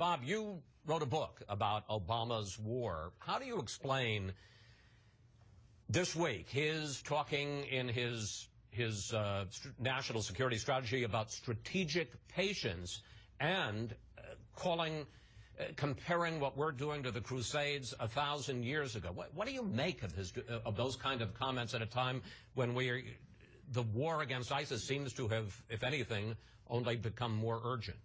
Bob, you wrote a book about Obama's war. How do you explain this week his talking in his national security strategy about strategic patience and comparing what we're doing to the Crusades 1,000 years ago? What do you make of those kind of comments at a time when the war against ISIS seems to have, if anything, only become more urgent?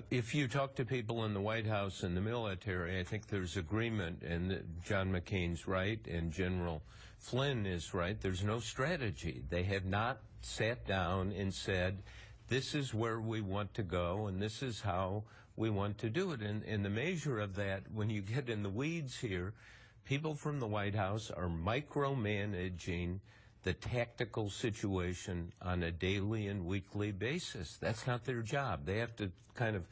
If you talk to people in the White House and the military, I think there's agreement, and John McCain's right, and General Flynn is right. There's no strategy. They have not sat down and said, this is where we want to go, and this is how we want to do it. And the measure of that, when you get in the weeds here, people from the White House are micromanaging the tactical situation on a daily and weekly basis. That's not their job. They have to kind of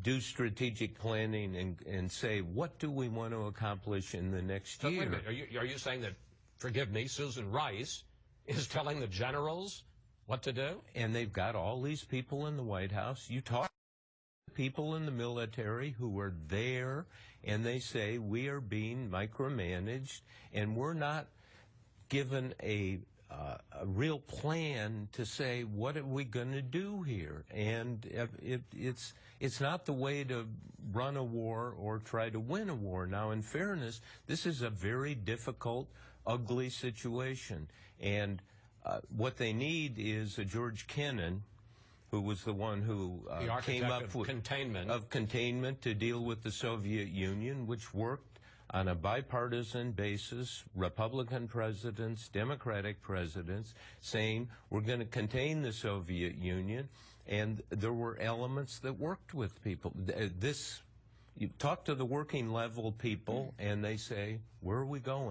do strategic planning and say, what do we want to accomplish in the next year? Wait a minute. Are you saying that, forgive me, Susan Rice is telling the generals what to do? And they've got all these people in the White House. You talk to people in the military who are there, and they say, we are being micromanaged, and we're not given a real plan to say, what are we going to do here? And it's not the way to run a war or try to win a war. Now, in fairness, this is a very difficult, ugly situation. And what they need is a George Kennan, who was the one who came up with containment to deal with the Soviet Union, which worked on a bipartisan basis, Republican presidents, Democratic presidents, saying we're going to contain the Soviet Union, and there were elements that worked with people. You talk to the working level people, and they say, where are we going?